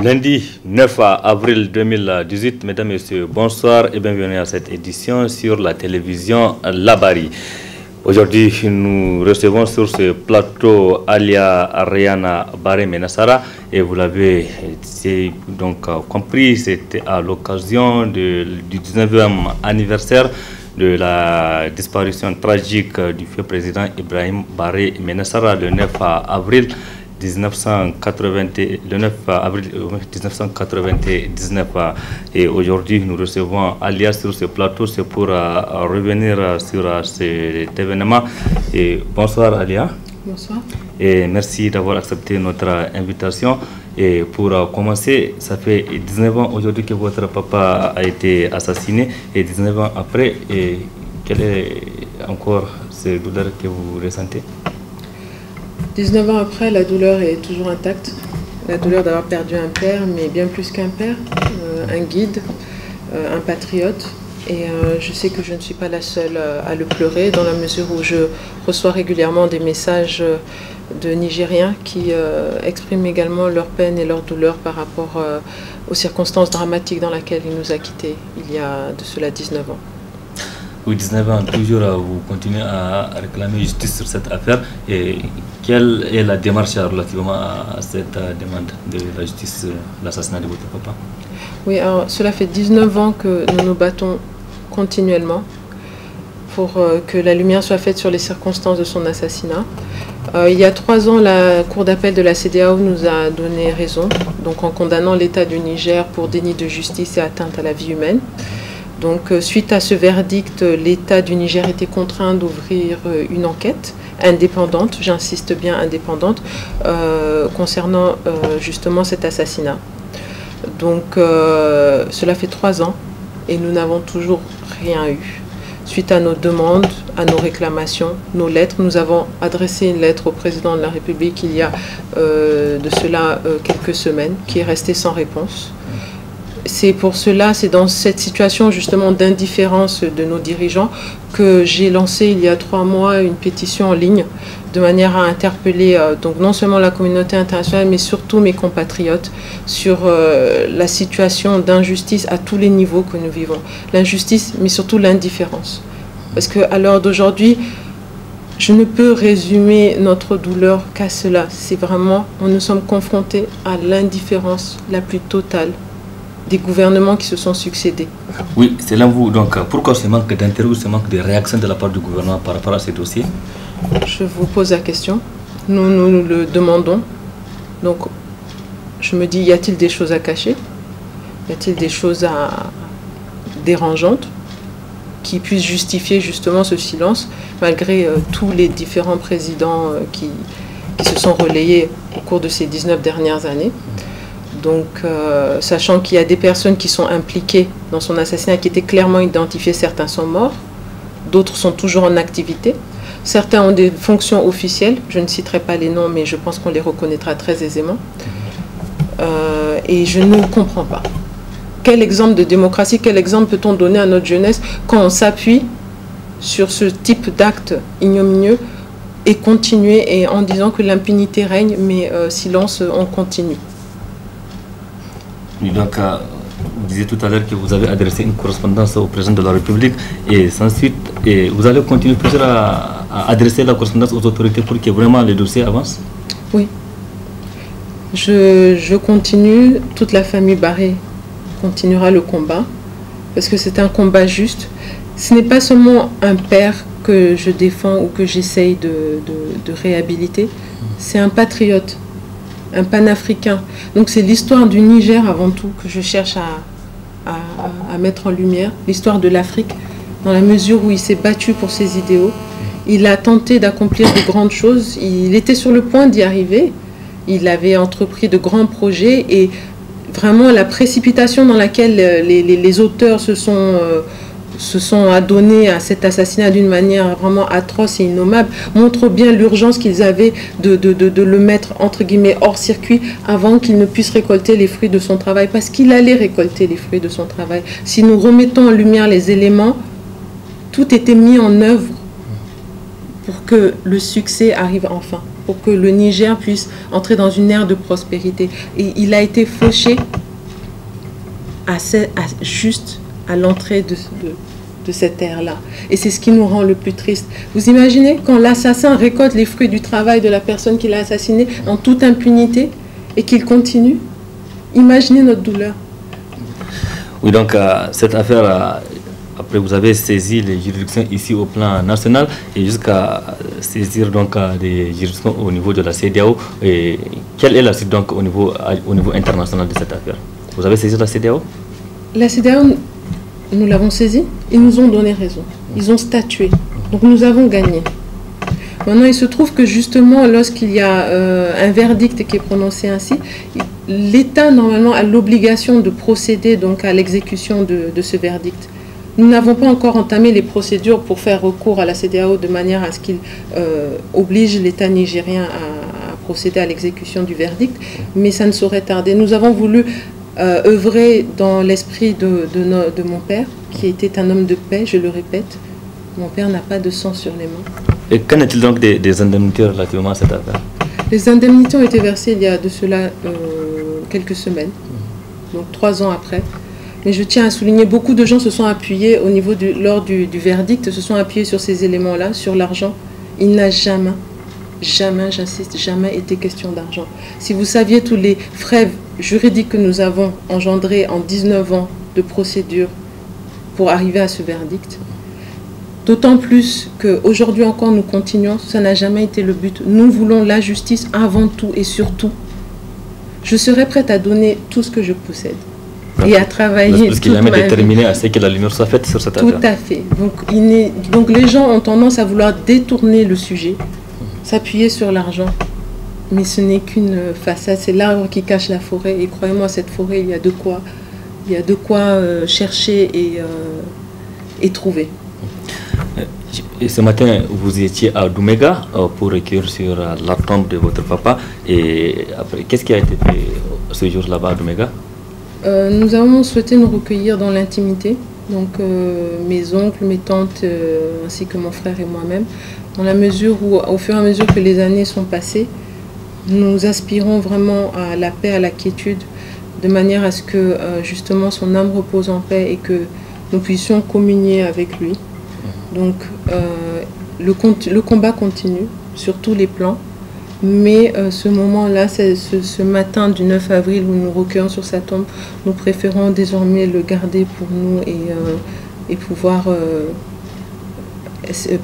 Lundi 9 avril 2018, mesdames et messieurs, bonsoir et bienvenue à cette édition sur la télévision Labari. Aujourd'hui, nous recevons sur ce plateau Alia Ariana Baré Menassara et vous l'avez donc compris, c'était à l'occasion du 19e anniversaire de la disparition tragique du feu président Ibrahim Baré Menassara le 9 avril 1999 et aujourd'hui nous recevons Alia sur ce plateau, c'est pour revenir sur cet événement. Et bonsoir Alia. Bonsoir. Et merci d'avoir accepté notre invitation. Et pour commencer, ça fait 19 ans aujourd'hui que votre papa a été assassiné et 19 ans après, et quelle est encore cette douleur que vous ressentez? 19 ans après, la douleur est toujours intacte. La douleur d'avoir perdu un père, mais bien plus qu'un père, un guide, un patriote. Et je sais que je ne suis pas la seule à le pleurer, dans la mesure où je reçois régulièrement des messages de Nigériens qui expriment également leur peine et leur douleur par rapport aux circonstances dramatiques dans lesquelles il nous a quittés il y a de cela 19 ans. Oui, 19 ans, toujours vous continuez à réclamer justice sur cette affaire. Et quelle est la démarche relativement à cette demande de la justice, l'assassinat de votre papa? Oui, alors cela fait 19 ans que nous nous battons continuellement pour que la lumière soit faite sur les circonstances de son assassinat. Il y a 3 ans, la Cour d'appel de la CEDEAO nous a donné raison, donc en condamnant l'État du Niger pour déni de justice et atteinte à la vie humaine. Donc, suite à ce verdict, l'État du Niger était contraint d'ouvrir une enquête indépendante, j'insiste bien indépendante, concernant justement cet assassinat. Donc, cela fait 3 ans et nous n'avons toujours rien eu. Suite à nos demandes, à nos réclamations, nos lettres, nous avons adressé une lettre au président de la République il y a de cela quelques semaines, qui est restée sans réponse. C'est pour cela, c'est dans cette situation justement d'indifférence de nos dirigeants que j'ai lancé il y a 3 mois une pétition en ligne de manière à interpeller donc non seulement la communauté internationale mais surtout mes compatriotes sur la situation d'injustice à tous les niveaux que nous vivons. L'injustice mais surtout l'indifférence. Parce qu'à l'heure d'aujourd'hui, je ne peux résumer notre douleur qu'à cela. C'est vraiment, nous sommes confrontés à l'indifférence la plus totale des gouvernements qui se sont succédés. Oui, c'est là vous. Donc, pourquoi ce manque d'intérêt ou ce manque de réaction de la part du gouvernement par rapport à ces dossiers? Je vous pose la question. Nous le demandons. Donc, je me dis, y a-t-il des choses à cacher? Y a-t-il des choses dérangeantes qui puissent justifier justement ce silence, malgré tous les différents présidents qui se sont relayés au cours de ces 19 dernières années? Donc, sachant qu'il y a des personnes qui sont impliquées dans son assassinat, qui étaient clairement identifiées, certains sont morts, d'autres sont toujours en activité. Certains ont des fonctions officielles, je ne citerai pas les noms, mais je pense qu'on les reconnaîtra très aisément. Et je ne comprends pas. Quel exemple de démocratie, quel exemple peut-on donner à notre jeunesse quand on s'appuie sur ce type d'acte ignominieux et continuer et en disant que l'impunité règne, mais silence, on continue. Donc, vous disiez tout à l'heure que vous avez adressé une correspondance au président de la République et sans suite, et vous allez continuer à adresser la correspondance aux autorités pour que vraiment le dossier avance? Oui. Je continue, toute la famille Baré continuera le combat, parce que c'est un combat juste. Ce n'est pas seulement un père que je défends ou que j'essaye de réhabiliter, c'est un patriote, un panafricain. Donc c'est l'histoire du Niger avant tout que je cherche à mettre en lumière, l'histoire de l'Afrique, dans la mesure où il s'est battu pour ses idéaux. Il a tenté d'accomplir de grandes choses, il était sur le point d'y arriver, il avait entrepris de grands projets et vraiment la précipitation dans laquelle les auteurs se sont adonnés à cet assassinat d'une manière vraiment atroce et innommable, montre bien l'urgence qu'ils avaient de le mettre entre guillemets hors circuit avant qu'il ne puisse récolter les fruits de son travail, parce qu'il allait récolter les fruits de son travail. Si nous remettons en lumière les éléments, tout était mis en œuvre pour que le succès arrive enfin. pour que le Niger puisse entrer dans une ère de prospérité. Et il a été fauché juste à l'entrée de cette ère-là. Et c'est ce qui nous rend le plus triste. Vous imaginez quand l'assassin récolte les fruits du travail de la personne qui l'a assassiné en toute impunité et qu'il continue? Imaginez notre douleur. Oui, donc cette affaire, après vous avez saisi les juridictions ici au plan national et jusqu'à saisir donc des juridictions au niveau de la CEDEAO. Et quelle est la suite donc au niveau international de cette affaire? Vous avez saisi la CEDEAO? La CEDEAO, nous l'avons saisie, ils nous ont donné raison. Ils ont statué. Donc nous avons gagné. Maintenant, il se trouve que justement, lorsqu'il y a un verdict qui est prononcé ainsi, l'État, normalement, a l'obligation de procéder donc, à l'exécution de ce verdict. Nous n'avons pas encore entamé les procédures pour faire recours à la CEDEAO de manière à ce qu'il oblige l'État nigérien à procéder à l'exécution du verdict, mais ça ne saurait tarder. Nous avons voulu œuvrer dans l'esprit de mon père, qui était un homme de paix, je le répète. Mon père n'a pas de sang sur les mains. Et qu'en est-il donc des indemnités relativement à cette affaire? Les indemnités ont été versées il y a de cela quelques semaines, donc 3 ans après. Mais je tiens à souligner, beaucoup de gens se sont appuyés lors du verdict, se sont appuyés sur ces éléments-là, sur l'argent. Il n'a jamais, j'insiste, jamais été question d'argent. Si vous saviez tous les frais juridiques que nous avons engendrés en 19 ans de procédure pour arriver à ce verdict, d'autant plus qu'aujourd'hui encore nous continuons, ça n'a jamais été le but. Nous voulons la justice avant tout et surtout. Je serais prête à donner tout ce que je possède et à travailler parce qu'il est déterminé à ce que la lumière soit faite sur cette affaire. Tout à fait. Donc les gens ont tendance à vouloir détourner le sujet, s'appuyer sur l'argent. Mais ce n'est qu'une façade, c'est l'arbre qui cache la forêt. Et croyez-moi, cette forêt, il y a de quoi chercher et trouver. Et ce matin, vous étiez à Doumega pour recueillir sur la tombe de votre papa. Et après, qu'est-ce qui a été fait ce jour là-bas à Doumega? Nous avons souhaité nous recueillir dans l'intimité. Donc mes oncles, mes tantes, ainsi que mon frère et moi-même. Dans la mesure où, au fur et à mesure que les années sont passées, nous aspirons vraiment à la paix, à la quiétude, de manière à ce que justement son âme repose en paix et que nous puissions communier avec lui. Donc le combat continue sur tous les plans, mais ce moment-là, c'est ce matin du 9 avril où nous recueillons sur sa tombe, nous préférons désormais le garder pour nous et pouvoir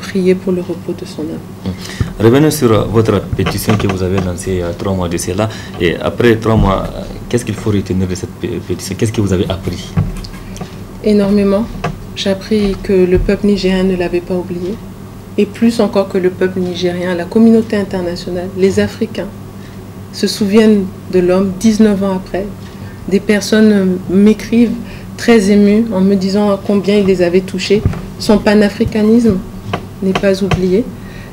prier pour le repos de son âme. Revenons sur votre pétition que vous avez lancée il y a 3 mois de cela. Et après 3 mois, qu'est-ce qu'il faut retenir de cette pétition? Qu'est-ce que vous avez appris? Énormément. J'ai appris que le peuple nigérien ne l'avait pas oublié. Et plus encore que le peuple nigérien, la communauté internationale, les Africains se souviennent de l'homme 19 ans après. Des personnes m'écrivent très émues en me disant combien il les avait touchés. Son panafricanisme n'est pas oublié.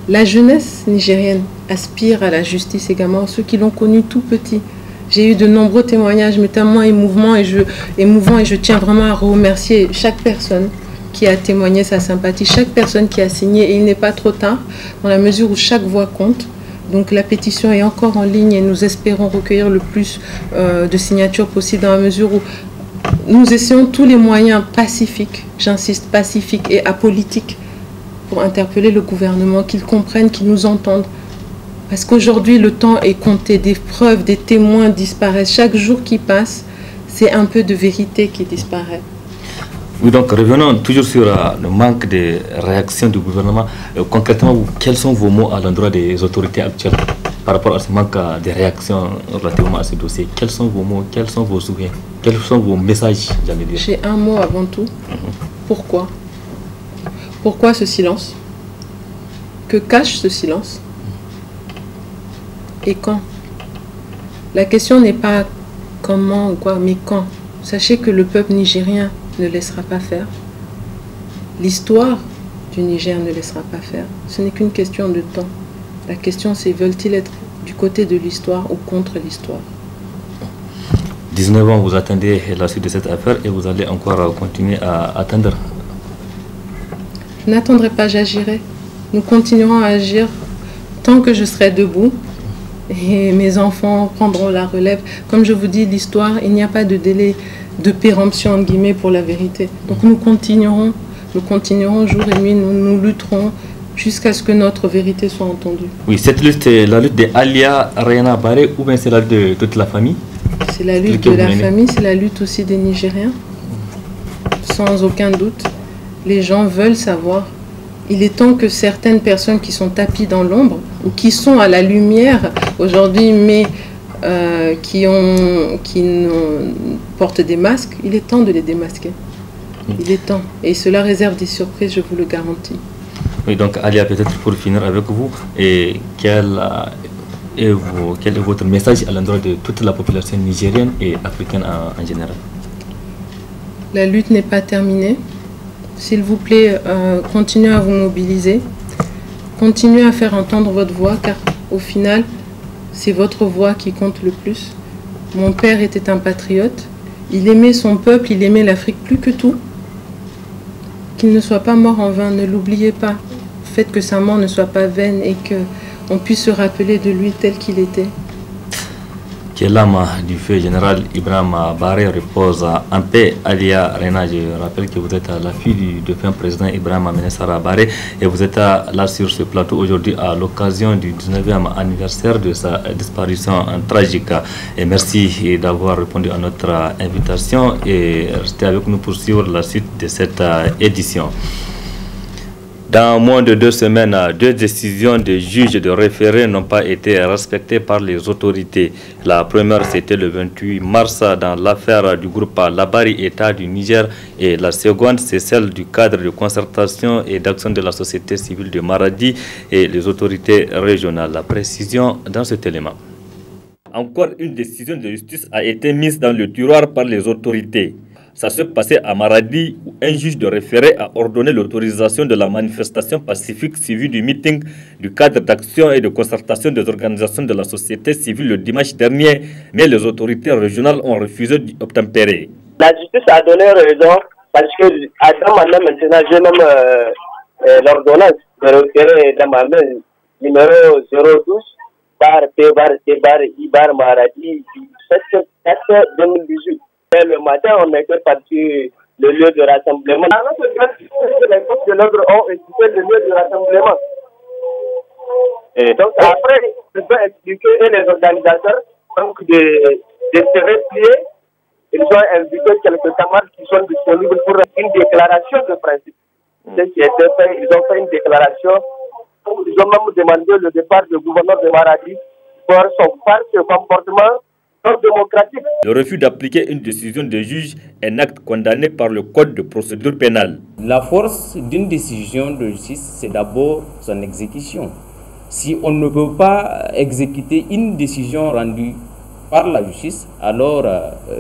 La jeunesse nigérienne aspire à la justice également, ceux qui l'ont connu tout petit. J'ai eu de nombreux témoignages, mais tellement émouvants et je tiens vraiment à remercier chaque personne qui a témoigné sa sympathie, chaque personne qui a signé. Et il n'est pas trop tard, dans la mesure où chaque voix compte. Donc la pétition est encore en ligne et nous espérons recueillir le plus de signatures possible, dans la mesure où nous essayons tous les moyens pacifiques, j'insiste, pacifiques et apolitiques, pour interpeller le gouvernement, qu'ils comprennent, qu'ils nous entendent. Parce qu'aujourd'hui, le temps est compté, des preuves, des témoins disparaissent. Chaque jour qui passe, c'est un peu de vérité qui disparaît. Oui, donc revenons toujours sur le manque de réaction du gouvernement. Concrètement, quels sont vos mots à l'endroit des autorités actuelles par rapport à ce manque de réaction relativement à ce dossier? Quels sont vos mots, quels sont vos souvenirs, quels sont vos messages, j'allais dire? J'ai un mot avant tout. Pourquoi? Pourquoi ce silence? Que cache ce silence? Et quand? La question n'est pas comment ou quoi, mais quand. Sachez que le peuple nigérien ne laissera pas faire. L'histoire du Niger ne laissera pas faire. Ce n'est qu'une question de temps. La question c'est veulent-ils être du côté de l'histoire ou contre l'histoire? 19 ans, vous attendez la suite de cette affaire et vous allez encore continuer à attendre? Je n'attendrai pas, j'agirai. Nous continuerons à agir tant que je serai debout, et mes enfants prendront la relève. Comme je vous dis, l'histoire, il n'y a pas de délai de péremption, entre guillemets, pour la vérité. Donc nous continuerons jour et nuit, nous lutterons jusqu'à ce que notre vérité soit entendue. Oui, cette lutte, c'est la lutte d'Alia Rayana Baré ou bien c'est la lutte de toute la famille? C'est la lutte de la famille, c'est la lutte aussi des Nigériens. Sans aucun doute, les gens veulent savoir. Il est temps que certaines personnes qui sont tapies dans l'ombre ou qui sont à la lumière aujourd'hui, mais qui portent des masques, il est temps de les démasquer. Il est temps. Et cela réserve des surprises, je vous le garantis. Oui, donc Alia, peut-être pour finir avec vous, et quel est votre message à l'endroit de toute la population nigérienne et africaine en général? La lutte n'est pas terminée. S'il vous plaît, continuez à vous mobiliser. Continuez à faire entendre votre voix, car au final, c'est votre voix qui compte le plus. Mon père était un patriote. Il aimait son peuple, il aimait l'Afrique plus que tout. Qu'il ne soit pas mort en vain, ne l'oubliez pas. Faites que sa mort ne soit pas vaine et qu'on puisse se rappeler de lui tel qu'il était. Que l'âme du feu général Ibrahim Baré repose en paix. Alia Rayana, je rappelle que vous êtes la fille du défunt président Ibrahim Ménessara Baré et vous êtes là sur ce plateau aujourd'hui à l'occasion du 19e anniversaire de sa disparition tragique. Et merci d'avoir répondu à notre invitation et restez avec nous pour suivre la suite de cette édition. Dans moins de 2 semaines, 2 décisions de juges de référé n'ont pas été respectées par les autorités. La première, c'était le 28 mars dans l'affaire du groupe Labari État du Niger et la seconde, c'est celle du cadre de concertation et d'action de la société civile de Maradi et les autorités régionales. La précision dans cet élément. Encore une décision de justice a été mise dans le tiroir par les autorités. Ça se passait à Maradi où un juge de référé a ordonné l'autorisation de la manifestation pacifique suivie du meeting du cadre d'action et de concertation des organisations de la société civile le dimanche dernier, mais les autorités régionales ont refusé d'obtempérer. La justice a donné raison parce que à maintenant j'ai même l'ordonnance de référé dans ma main numéro 012 par I bar Maradi 7/4/2018. Le matin, on était parti le lieu de rassemblement. Les forces de l'ordre ont occupé le lieu de rassemblement. Et donc après, je peux expliquer et les organisateurs donc de se replier. Ils ont invité quelques camarades qui sont disponibles pour une déclaration de principe. Ce qui était fait, ils ont fait une déclaration. Ils ont même demandé le départ du gouverneur de Maradi pour son comportement démocratique. Le refus d'appliquer une décision de juge est un acte condamné par le Code de procédure pénale. La force d'une décision de justice, c'est d'abord son exécution. Si on ne peut pas exécuter une décision rendue par la justice, alors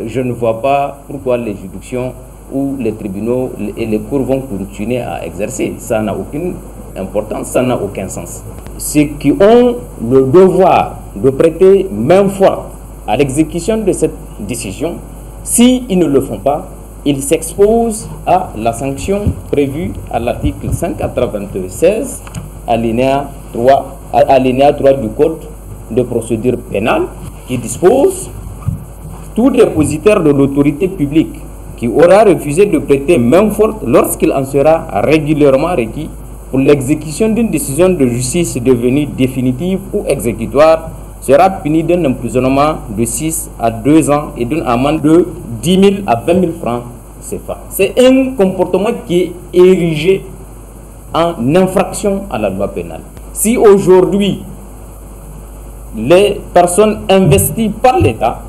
je ne vois pas pourquoi les juridictions ou les tribunaux et les cours vont continuer à exercer. Ça n'a aucune importance, ça n'a aucun sens. Ceux qui ont le devoir de prêter main forte à l'exécution de cette décision, s'ils ne le font pas, ils s'exposent à la sanction prévue à l'article 196, alinéa 3 du Code de procédure pénale, qui dispose tout dépositaire de l'autorité publique qui aura refusé de prêter main forte lorsqu'il en sera régulièrement requis pour l'exécution d'une décision de justice devenue définitive ou exécutoire sera puni d'un emprisonnement de 6 à 2 ans et d'une amende de 10 000 à 20 000 francs CFA. C'est un comportement qui est érigé en infraction à la loi pénale. Si aujourd'hui, les personnes investies par l'État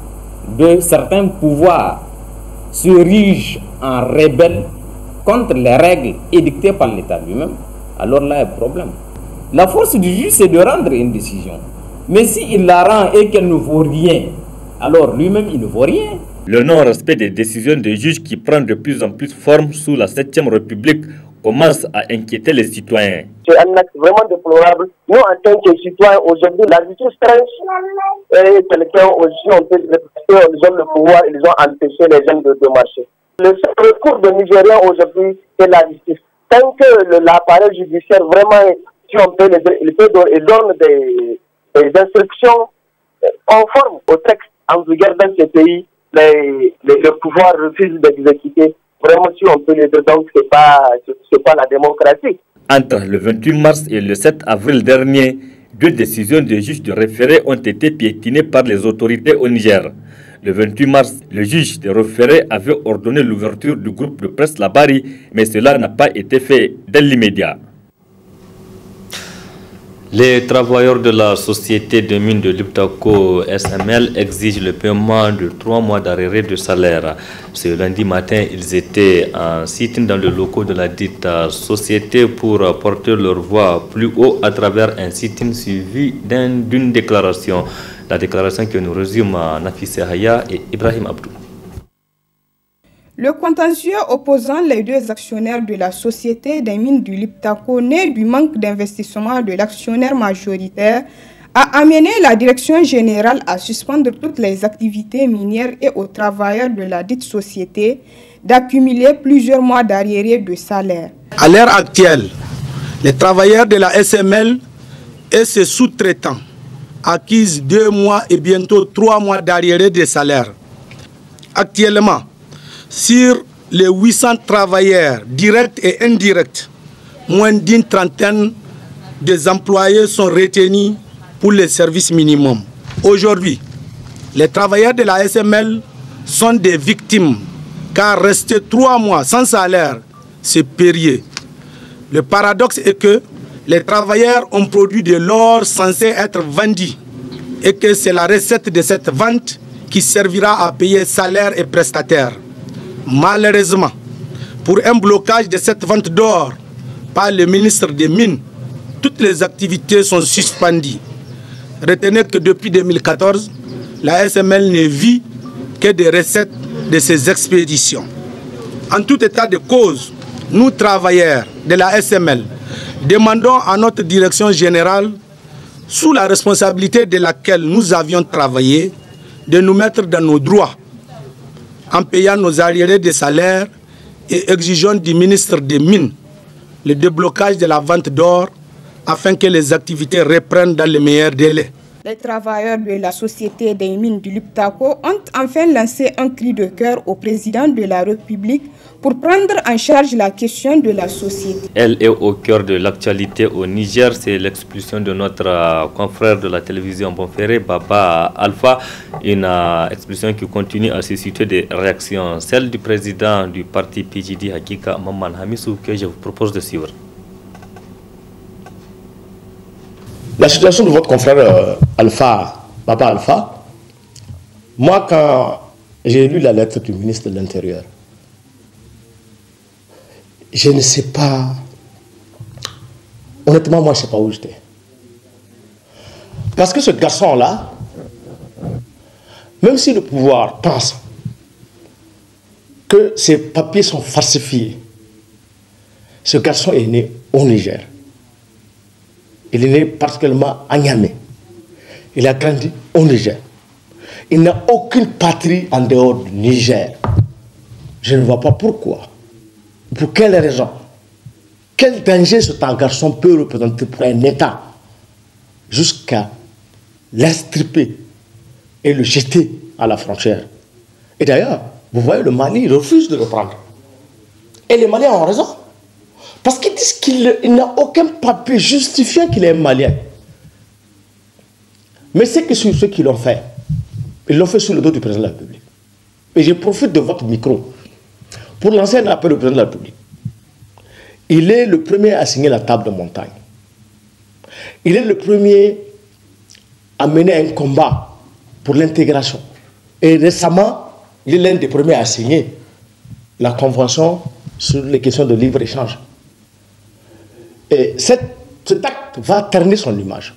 de certains pouvoirs se rigent en rebelles contre les règles édictées par l'État lui-même, alors là, il y a un problème. La force du juge, c'est de rendre une décision. Mais s'il la rend et qu'elle ne vaut rien, alors lui-même, il ne vaut rien. Le non-respect des décisions des juges qui prend de plus en plus forme sous la 7e République commence à inquiéter les citoyens. C'est un acte vraiment déplorable. Nous, en tant que citoyens, aujourd'hui, la justice tranche et quelqu'un aussi, on peut dire, ils ont le pouvoir, ils ont empêché les gens de marcher. Le recours de Nigériens aujourd'hui, c'est la justice. Tant que l'appareil judiciaire vraiment si on peut le dire, il donne des instructions conformes au texte en vigueur dans ce pays. Le pouvoir refuse d'exécuter. Vraiment, si on peut le dire, donc c'est pas la démocratie. Entre le 28 mars et le 7 avril dernier, 2 décisions de juges de référé ont été piétinées par les autorités au Niger. Le 28 mars, le juge de référé avait ordonné l'ouverture du groupe de presse Labari, mais cela n'a pas été fait dès l'immédiat. Les travailleurs de la société de mines de Liptako SML exigent le paiement de 3 mois d'arrêt de salaire. Ce lundi matin, ils étaient en sit-in dans le locaux de la dite société pour porter leur voix plus haut à travers un sit-in suivi d'une déclaration. La déclaration que nous résume Nafissé Haya et Ibrahim Abdou. Le contentieux opposant les 2 actionnaires de la société des mines du Liptako, né du manque d'investissement de l'actionnaire majoritaire, a amené la direction générale à suspendre toutes les activités minières et aux travailleurs de la dite société d'accumuler plusieurs mois d'arriérés de salaire. À l'heure actuelle, les travailleurs de la SML et ses sous-traitants acquisent 2 mois et bientôt 3 mois d'arriérés de salaire. Actuellement, sur les 800 travailleurs directs et indirects, moins d'une trentaine des employés sont retenus pour les services minimums. Aujourd'hui, les travailleurs de la SML sont des victimes car rester 3 mois sans salaire, c'est périlleux. Le paradoxe est que les travailleurs ont produit de l'or censé être vendu et que c'est la recette de cette vente qui servira à payer salaires et prestataires. Malheureusement, pour un blocage de cette vente d'or par le ministre des Mines, toutes les activités sont suspendues. Retenez que depuis 2014, la SML ne vit que des recettes de ces expéditions. En tout état de cause, nous travailleurs de la SML demandons à notre direction générale, sous la responsabilité de laquelle nous avions travaillé, de nous mettre dans nos droits en payant nos arriérés de salaire et exigeons du ministre des Mines le déblocage de la vente d'or afin que les activités reprennent dans les meilleurs délais. Les travailleurs de la société des mines du Liptako ont enfin lancé un cri de cœur au président de la République pour prendre en charge la question de la société. Elle est au cœur de l'actualité au Niger. C'est l'expulsion de notre confrère de la télévision Bonferré, Baba Alpha. Une expulsion qui continue à susciter des réactions. Celle du président du parti PJD, Hakika Maman Hamissou, que je vous propose de suivre. La situation de votre confrère Alpha, Baba Alpha, moi quand j'ai lu la lettre du ministre de l'Intérieur, je ne sais pas, honnêtement moi je ne sais pas où j'étais. Parce que ce garçon-là, même si le pouvoir pense que ses papiers sont falsifiés, ce garçon est né au Niger. Il est né particulièrement à Niamey. Il a grandi au Niger. Il n'a aucune patrie en dehors du Niger. Je ne vois pas pourquoi. Pour quelle raison? Quel danger ce garçon peut représenter pour un État jusqu'à l'extirper et le jeter à la frontière? Et d'ailleurs, vous voyez, le Mali refuse de le prendre. Et les Maliens ont raison. Parce qu'ils disent qu'il n'a aucun papier justifiant qu'il est malien. Mais c'est que sur ceux qui l'ont fait, ils l'ont fait sur le dos du président de la République. Et je profite de votre micro pour lancer un appel au président de la République. Il est le premier à signer la table de montagne. Il est le premier à mener un combat pour l'intégration. Et récemment, il est l'un des premiers à signer la convention sur les questions de libre-échange. Et cet acte va ternir son image.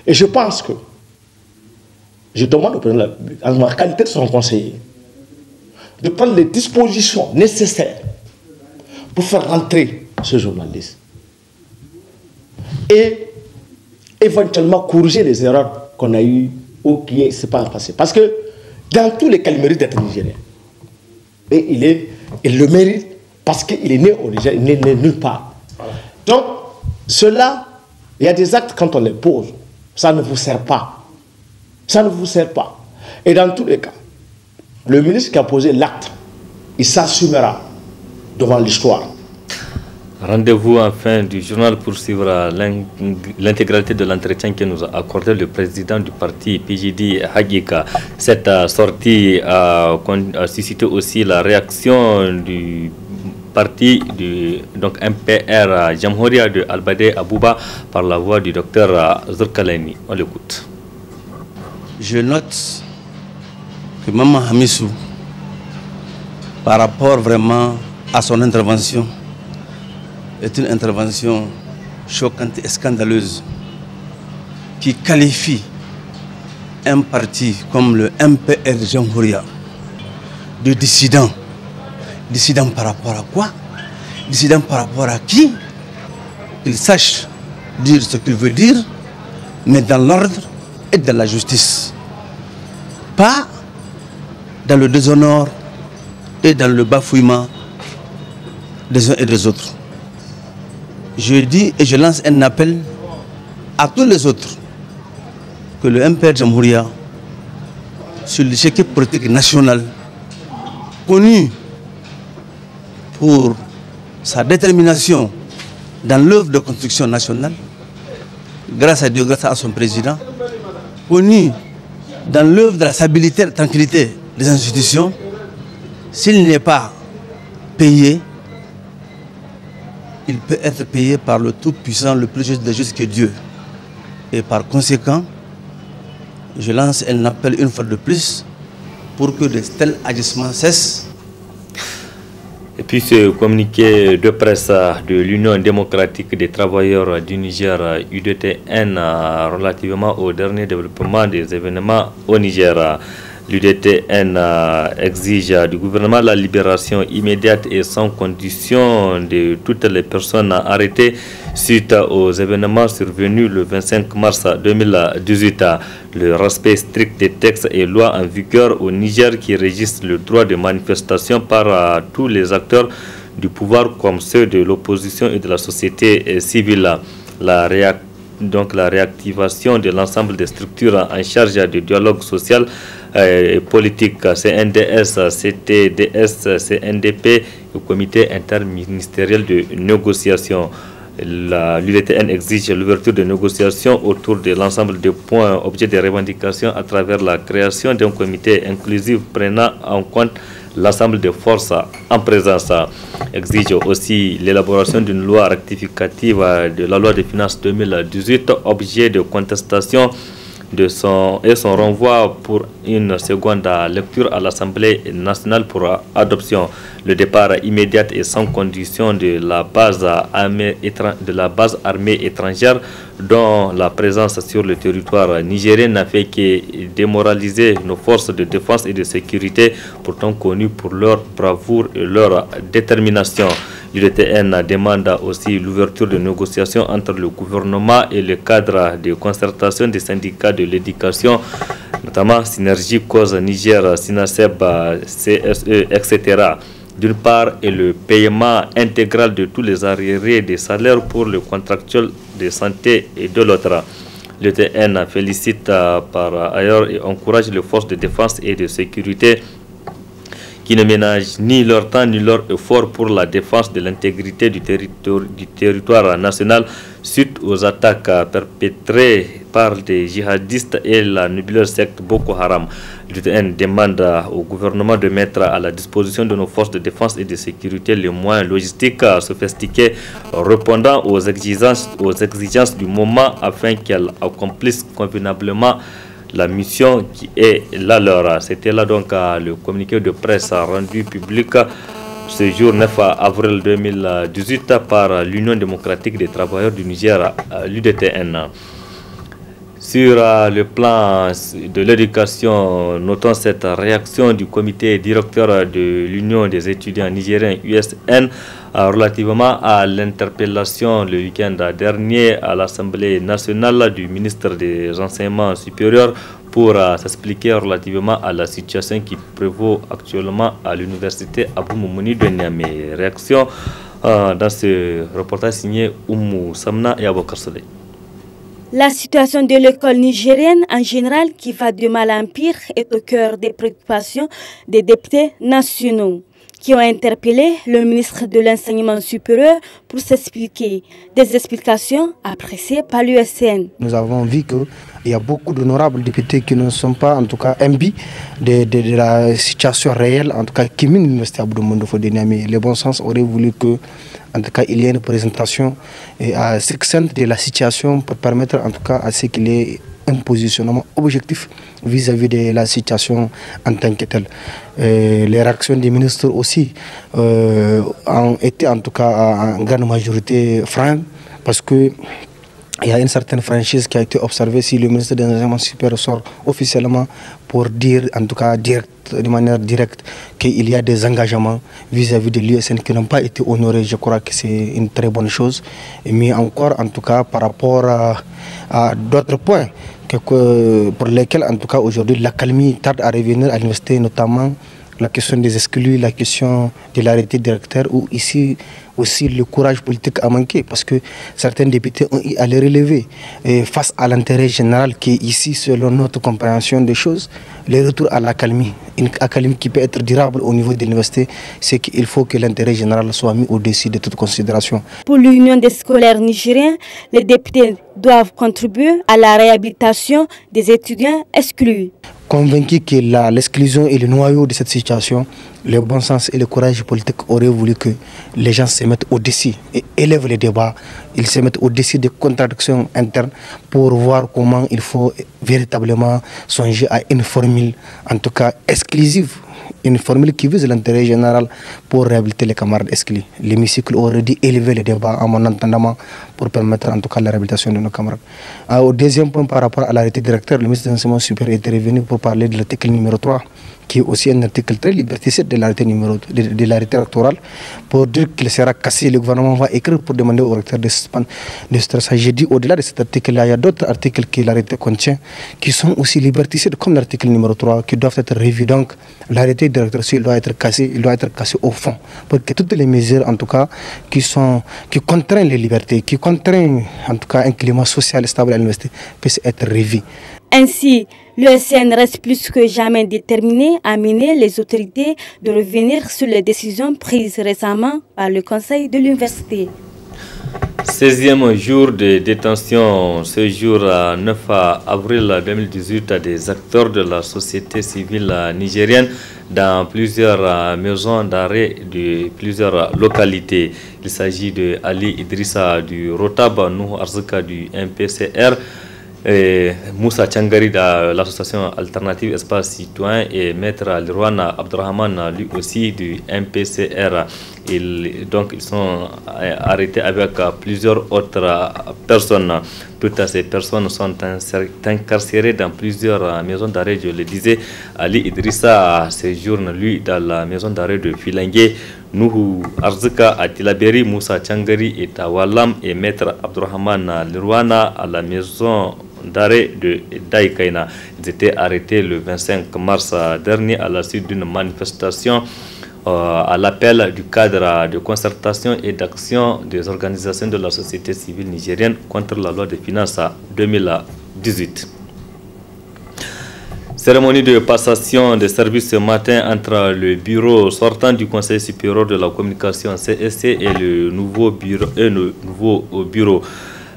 Et je pense que je demande au président de la République, en ma qualité de son conseiller, de prendre les dispositions nécessaires pour faire rentrer ce journaliste et éventuellement corriger les erreurs qu'on a eues ou qui ne s'est pas passé. Parce que dans tous les cas, il mérite d'être nigérien. Et il le mérite parce qu'il est né au Niger, il n'est né nulle part. Donc, Cela, il y a des actes quand on les pose, ça ne vous sert pas. Ça ne vous sert pas. Et dans tous les cas, le ministre qui a posé l'acte, il s'assumera devant l'histoire. Rendez-vous en fin du journal pour suivre l'intégralité de l'entretien que nous a accordé le président du parti PJD Hagika. Cette sortie a suscité aussi la réaction du parti donc MPR Jamhouria de Albade Abouba par la voix du docteur Zurkaleni. On l'écoute. Je note que Maman Hamissou, par rapport vraiment à son intervention, est une intervention choquante et scandaleuse qui qualifie un parti comme le MPR Jamhouria de dissident. Dissident par rapport à quoi? Dissident par rapport à qui? Qu'il sache dire ce qu'il veut dire, mais dans l'ordre et dans la justice. Pas dans le déshonneur et dans le bafouillement des uns et des autres. Je dis et je lance un appel à tous les autres que le MPR Jamhouria, sur l'échec politique national, connu pour sa détermination dans l'œuvre de construction nationale, grâce à Dieu, grâce à son président, connu dans l'œuvre de la stabilité et de la tranquillité des institutions, s'il n'est pas payé, il peut être payé par le Tout-Puissant, le plus juste des justes que Dieu. Et par conséquent, je lance un appel une fois de plus pour que de tels agissements cessent. Et puis ce communiqué de presse de l'Union démocratique des travailleurs du Niger, UDTN, relativement au dernier développement des événements au Niger. L'UDTN exige du gouvernement la libération immédiate et sans condition de toutes les personnes arrêtées suite aux événements survenus le 25 mars 2018. Le respect strict des textes et lois en vigueur au Niger qui régissent le droit de manifestation par tous les acteurs du pouvoir comme ceux de l'opposition et de la société civile. La réactivation de l'ensemble des structures en charge du dialogue social et politique, CNDS, CTDS, CNDP, le comité interministériel de négociation. L'UDTN exige l'ouverture de négociations autour de l'ensemble des points objets de revendications à travers la création d'un comité inclusif prenant en compte l'ensemble des forces en présence. Exige aussi l'élaboration d'une loi rectificative de la loi de finances 2018, objet de contestation de son renvoi pour une seconde lecture à l'Assemblée nationale pour adoption. Le départ immédiat et sans condition de la base armée étrangère dont la présence sur le territoire nigérien n'a fait que démoraliser nos forces de défense et de sécurité, pourtant connues pour leur bravoure et leur détermination. L'UDTN demande aussi l'ouverture de négociations entre le gouvernement et le cadre de concertation des syndicats de l'éducation, notamment Synergie Cause Niger, SINASEB, CSE, etc. D'une part, et le paiement intégral de tous les arriérés des salaires pour le contractuel de santé et de l'autre. L'UDTN félicite par ailleurs et encourage les forces de défense et de sécurité qui ne ménagent ni leur temps ni leur effort pour la défense de l'intégrité du territoire national suite aux attaques perpétrées par des djihadistes et la nébuleuse secte Boko Haram. L'UDN demande au gouvernement de mettre à la disposition de nos forces de défense et de sécurité les moyens logistiques sophistiqués répondant aux exigences du moment afin qu'elles accomplissent convenablement la mission qui est la leur. C'était là donc le communiqué de presse rendu public ce jour 9 avril 2018 par l'Union démocratique des travailleurs du Niger, l'UDTN. Sur le plan de l'éducation, notons cette réaction du comité directeur de l'Union des étudiants nigériens USN relativement à l'interpellation le week-end dernier à l'Assemblée nationale du ministre des Enseignements supérieurs pour s'expliquer relativement à la situation qui prévaut actuellement à l'université Abou Moumouni de Niamey. Réaction dans ce reportage signé Oumou Samna et Abokar Soleil. La situation de l'école nigérienne en général, qui va de mal en pire, est au cœur des préoccupations des députés nationaux, qui ont interpellé le ministre de l'Enseignement supérieur pour s'expliquer. Des explications appréciées par l'USN. Nous avons vu qu'il y a beaucoup d'honorables députés qui ne sont pas, en tout cas, imbus de la situation réelle, en tout cas, qui mine l'université Abdou Fodé Niamey. Le bon sens aurait voulu que, en tout cas, il y ait une présentation succincte de la situation pour permettre, en tout cas, à ce qu'il y ait un positionnement objectif vis-à-vis de la situation en tant que telle. Les réactions des ministres aussi ont été en tout cas en grande majorité franches parce que il y a une certaine franchise qui a été observée si le ministre de l'Enseignement supérieur sort officiellement pour dire, en tout cas de manière directe, qu'il y a des engagements vis-à-vis de l'USN qui n'ont pas été honorés. Je crois que c'est une très bonne chose. Mais encore, en tout cas, par rapport à d'autres points pour lesquels, en tout cas, aujourd'hui, l'accalmie tarde à revenir à l'université, notamment la question des exclus, la question de l'arrêté directeur, où ici aussi le courage politique a manqué parce que certains députés ont eu à les relever face à l'intérêt général qui est ici, selon notre compréhension des choses, le retour à l'accalmie. Une accalmie qui peut être durable au niveau de l'université, c'est qu'il faut que l'intérêt général soit mis au-dessus de toute considération. Pour l'Union des scolaires nigériens, les députés doivent contribuer à la réhabilitation des étudiants exclus. Convaincu que l'exclusion est le noyau de cette situation, le bon sens et le courage politique auraient voulu que les gens se mettent au-dessus et élèvent les débats, ils se mettent au-dessus des contradictions internes pour voir comment il faut véritablement songer à une formule, en tout cas exclusive, une formule qui vise l'intérêt général pour réhabiliter les camarades exclus. L'hémicycle aurait dû élever les débats à mon entendement pour permettre en tout cas la réhabilitation de nos camarades. Au deuxième point, par rapport à l'arrêté directeur, le ministre de l'Enseignement supérieur était revenu pour parler de l'article numéro 3, qui est aussi un article très liberticide de l'arrêté rectoral, pour dire qu'il sera cassé. Le gouvernement va écrire pour demander au recteur de suspendre de ça. J'ai dit au-delà de cet article-là, il y a d'autres articles que l'arrêté contient qui sont aussi liberticides, comme l'article numéro 3, qui doivent être revus. Donc l'arrêté directeur, il doit être cassé au fond, pour que toutes les mesures, en tout cas, qui contraignent les libertés, qui contraignent en tout cas un climat social stable à l'université, puissent être revues. Ainsi, l'USN reste plus que jamais déterminé à amener les autorités de revenir sur les décisions prises récemment par le Conseil de l'université. 16e jour de détention, ce jour 9 avril 2018, des acteurs de la société civile nigérienne dans plusieurs maisons d'arrêt de plusieurs localités. Il s'agit de Ali Idrissa du Rotab, Nuhu Arzika du MPCR, Moussa Tchangari de l'association alternative Espace Citoyen et Maître Lirwana Abdrahman lui aussi du MPCR. Ils sont arrêtés avec plusieurs autres personnes. Toutes ces personnes sont incarcérées dans plusieurs maisons d'arrêt. Je le disais, Ali Idrissa séjourne lui dans la maison d'arrêt de Filangué, Nuhu Arzika à Tilaberi, Moussa Tchangari et Tawalam et Maître Abdrahman Lirwana à la maison d'arrêt de Daïkaina. Ils étaient arrêtés le 25 mars dernier à la suite d'une manifestation à l'appel du cadre de concertation et d'action des organisations de la société civile nigérienne contre la loi de finances 2018. Cérémonie de passation de services ce matin entre le bureau sortant du Conseil supérieur de la communication CSC et le nouveau bureau.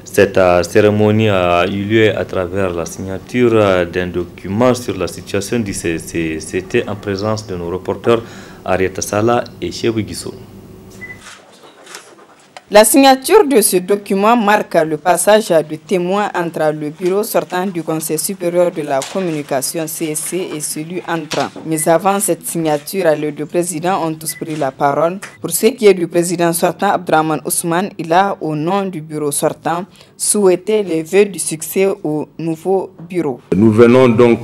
Cette cérémonie a eu lieu à travers la signature d'un document sur la situation du CSC. C'était en présence de nos reporters Arieta Sala et Chebou Guissou. La signature de ce document marque le passage de témoin entre le bureau sortant du Conseil supérieur de la communication CSC et celui entrant. Mais avant cette signature, les deux présidents ont tous pris la parole. Pour ce qui est du président sortant, Abdrahman Ousmane, il a, au nom du bureau sortant, souhaité les vœux du succès au nouveau bureau. Nous venons donc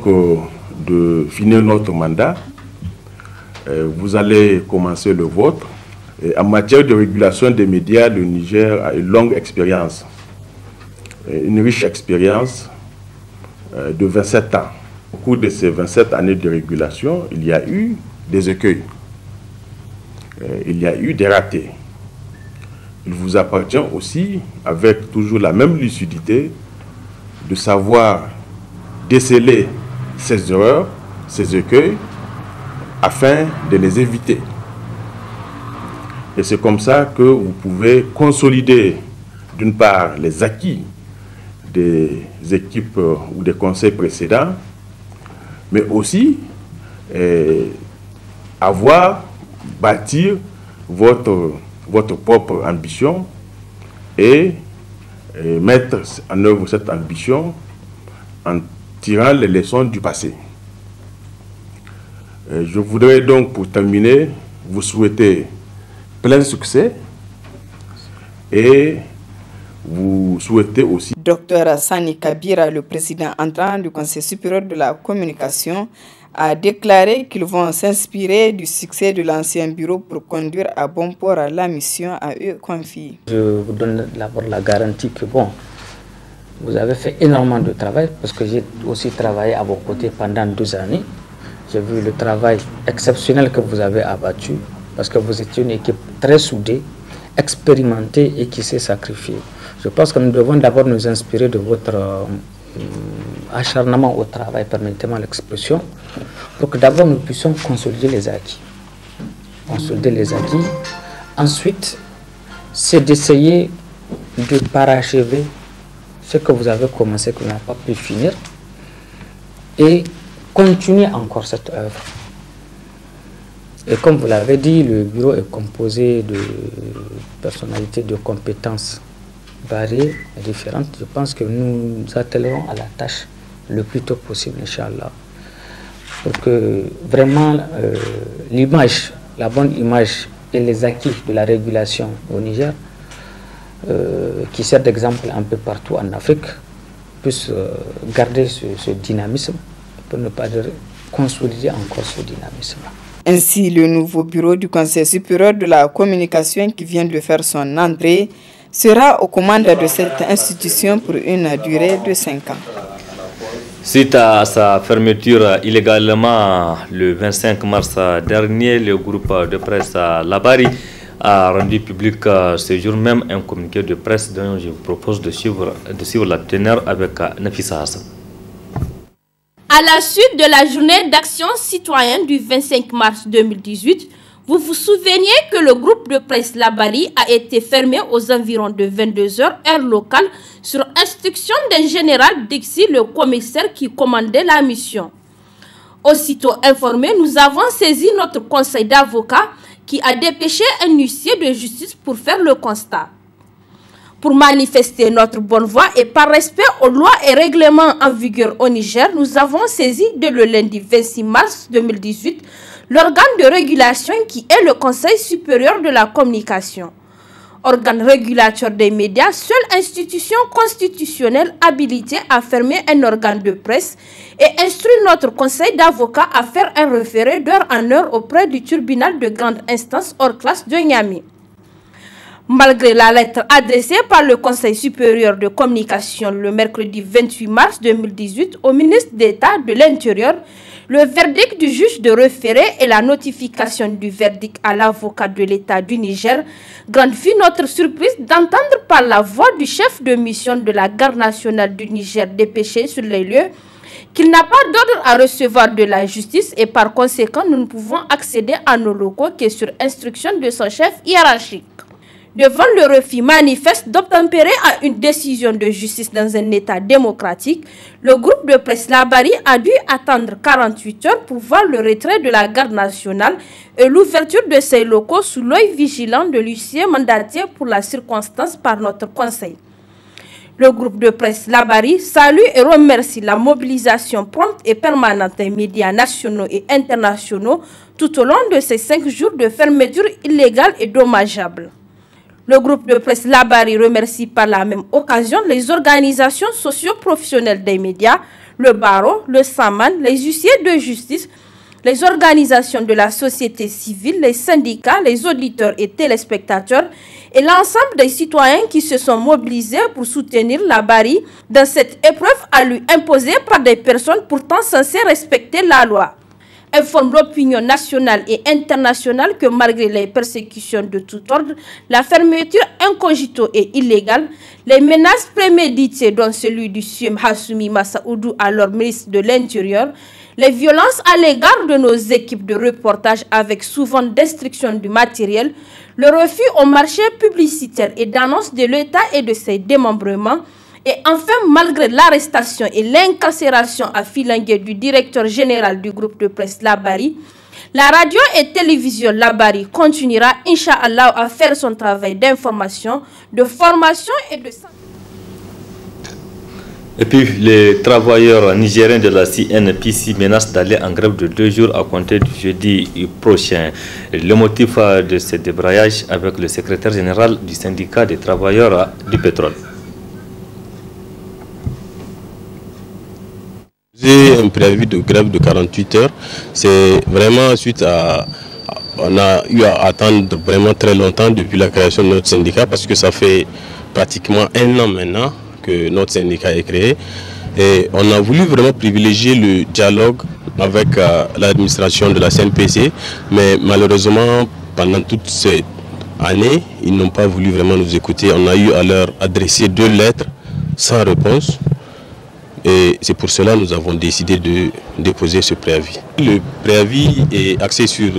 de finir notre mandat. Vous allez commencer le vôtre. Et en matière de régulation des médias, le Niger a une longue expérience, une riche expérience de 27 ans. Au cours de ces 27 années de régulation, il y a eu des écueils, il y a eu des ratés. il vous appartient aussi, avec toujours la même lucidité, de savoir déceler ces erreurs, ces écueils, afin de les éviter. Et c'est comme ça que vous pouvez consolider, d'une part, les acquis des équipes ou des conseils précédents, mais aussi bâtir votre propre ambition et mettre en œuvre cette ambition en tirant les leçons du passé. Je voudrais donc, pour terminer, vous souhaiter plein succès et vous souhaitez aussi... Dr Sani Kabira, le président entrant du Conseil supérieur de la communication, a déclaré qu'ils vont s'inspirer du succès de l'ancien bureau pour conduire à bon port la mission à eux confiée. Je vous donne d'abord la garantie que vous avez fait énormément de travail parce que j'ai aussi travaillé à vos côtés pendant 2 années. J'ai vu le travail exceptionnel que vous avez abattu parce que vous étiez une équipe très soudée, expérimentée et qui s'est sacrifiée. Je pense que nous devons d'abord nous inspirer de votre acharnement au travail, permettez-moi l'expression, pour que d'abord nous puissions consolider les acquis. Consolider les acquis. Ensuite, c'est d'essayer de parachever ce que vous avez commencé, que vous n'avez pas pu finir, et continuer encore cette œuvre. Et comme vous l'avez dit, le bureau est composé de personnalités de compétences variées et différentes. Je pense que nous nous attellerons à la tâche le plus tôt possible, Inch'Allah, pour que vraiment l'image, la bonne image et les acquis de la régulation au Niger, qui sert d'exemple un peu partout en Afrique, puissent garder ce dynamisme, pour ne pas dire consolider encore ce dynamisme. Ainsi, le nouveau bureau du Conseil supérieur de la communication qui vient de faire son entrée sera aux commandes de cette institution pour une durée de 5 ans. Suite à sa fermeture illégalement le 25 mars dernier, le groupe de presse Labari a rendu public ce jour même un communiqué de presse dont je vous propose de suivre la teneur avec Nafissa Hassan. À la suite de la journée d'action citoyenne du 25 mars 2018, vous vous souvenez que le groupe de presse Labari a été fermé aux environs de 22h heure locale sur instruction d'un général Dixi, le commissaire qui commandait la mission. Aussitôt informé, nous avons saisi notre conseil d'avocats qui a dépêché un huissier de justice pour faire le constat. Pour manifester notre bonne foi et par respect aux lois et règlements en vigueur au Niger, nous avons saisi dès le lundi 26 mars 2018 l'organe de régulation qui est le Conseil supérieur de la communication. Organe régulateur des médias, seule institution constitutionnelle habilitée à fermer un organe de presse et instruit notre conseil d'avocats à faire un référé d'heure en heure auprès du tribunal de grande instance hors classe de Niamey. Malgré la lettre adressée par le Conseil supérieur de communication le mercredi 28 mars 2018 au ministre d'État de l'Intérieur, le verdict du juge de référé et la notification du verdict à l'avocat de l'État du Niger, grande fut notre surprise d'entendre par la voix du chef de mission de la garde nationale du Niger dépêché sur les lieux qu'il n'a pas d'ordre à recevoir de la justice et par conséquent nous ne pouvons accéder à nos locaux que sur instruction de son chef hiérarchique. Devant le refus manifeste d'obtempérer à une décision de justice dans un État démocratique, le groupe de presse Labari a dû attendre 48 heures pour voir le retrait de la garde nationale et l'ouverture de ses locaux sous l'œil vigilant de l'huissier mandaté pour la circonstance par notre conseil. Le groupe de presse Labari salue et remercie la mobilisation prompte et permanente des médias nationaux et internationaux tout au long de ces 5 jours de fermeture illégale et dommageable. Le groupe de presse Labari remercie par la même occasion les organisations socio-professionnelles des médias, le barreau, le SAMAN, les huissiers de justice, les organisations de la société civile, les syndicats, les auditeurs et téléspectateurs et l'ensemble des citoyens qui se sont mobilisés pour soutenir Labari dans cette épreuve à lui imposer par des personnes pourtant censées respecter la loi. informe l'opinion nationale et internationale que malgré les persécutions de tout ordre, la fermeture incognito est illégale. Les menaces préméditées, dont celui du SUEM Hassoumi Massaoudou, alors ministre de l'Intérieur, les violences à l'égard de nos équipes de reportage avec souvent destruction du matériel, le refus au marché publicitaire et d'annonce de l'État et de ses démembrements, et enfin, malgré l'arrestation et l'incarcération à Filangué du directeur général du groupe de presse Labari, la radio et télévision Labari continuera, Inch'Allah, à faire son travail d'information, de formation et de santé. Et puis, les travailleurs nigériens de la CNPC menacent d'aller en grève de 2 jours à compter du jeudi prochain. Le motif de ce débrayage avec le secrétaire général du syndicat des travailleurs du pétrole. J'ai un préavis de grève de 48 heures. C'est vraiment suite à... On a eu à attendre vraiment très longtemps depuis la création de notre syndicat parce que ça fait pratiquement 1 an maintenant que notre syndicat est créé. Et on a voulu vraiment privilégier le dialogue avec l'administration de la CNPC, mais malheureusement, pendant toute cette année, ils n'ont pas voulu vraiment nous écouter. On a eu à leur adresser 2 lettres sans réponse. Et c'est pour cela que nous avons décidé de déposer ce préavis. Le préavis est axé sur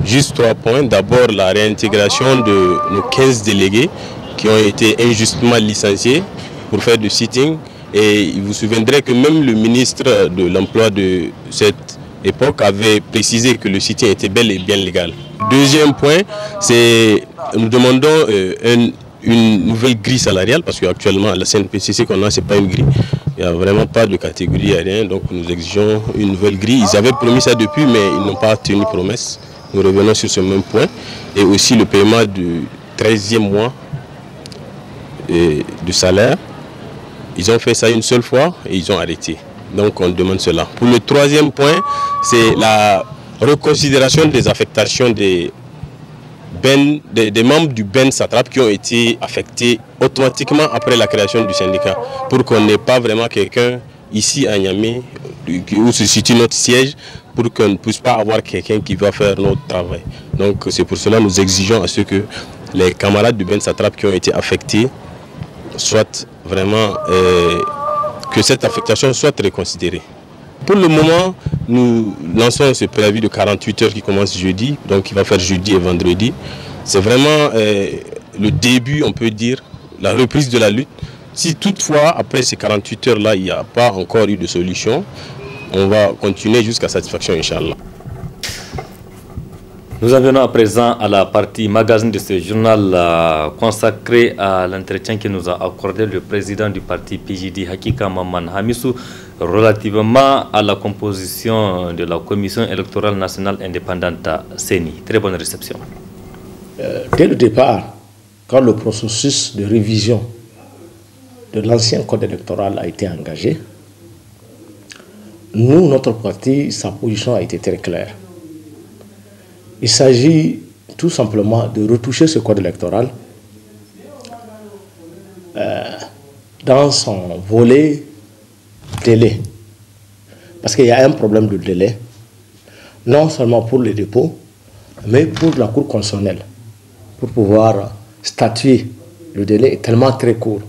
juste 3 points. D'abord, la réintégration de nos 15 délégués qui ont été injustement licenciés pour faire du sitting. Et vous vous souviendrez que même le ministre de l'Emploi de cette époque avait précisé que le sitting était bel et bien légal. Deuxième point, c'est nous demandons une nouvelle grille salariale parce qu'actuellement, la CNPC qu'on a, ce n'est pas une grille. Il n'y a vraiment pas de catégorie à rien, donc nous exigeons une nouvelle grille. Ils avaient promis ça depuis, mais ils n'ont pas tenu promesse. Nous revenons sur ce même point. Et aussi le paiement du 13e mois de salaire. Ils ont fait ça une seule fois et ils ont arrêté. Donc on demande cela. Pour le 3e point, c'est la reconsidération des affectations des membres du Ben Satrap qui ont été affectés automatiquement après la création du syndicat pour qu'on n'ait pas vraiment quelqu'un ici à Niamey où se situe notre siège pour qu'on ne puisse pas avoir quelqu'un qui va faire notre travail. Donc c'est pour cela que nous exigeons à ce que les camarades du Ben Satrap qui ont été affectés soient vraiment que cette affectation soit reconsidérée. Pour le moment, nous lançons ce préavis de 48 heures qui commence jeudi, donc il va faire jeudi et vendredi. C'est vraiment le début, on peut dire, la reprise de la lutte. Si toutefois, après ces 48 heures-là, il n'y a pas encore eu de solution, on va continuer jusqu'à satisfaction, Inch'Allah. Nous en venons à présent à la partie magazine de ce journal consacré à l'entretien que nous a accordé le président du parti PJD, Hakika Maman Hamissou, relativement à la composition de la Commission électorale nationale indépendante CENI. Très bonne réception. Dès le départ, quand le processus de révision de l'ancien code électoral a été engagé, nous, notre parti, sa position a été très claire. Il s'agit tout simplement de retoucher ce code électoral dans son volet délai. Parce qu'il y a un problème de délai, non seulement pour les dépôts, mais pour la Cour constitutionnelle, pour pouvoir statuer. Le délai est tellement très court.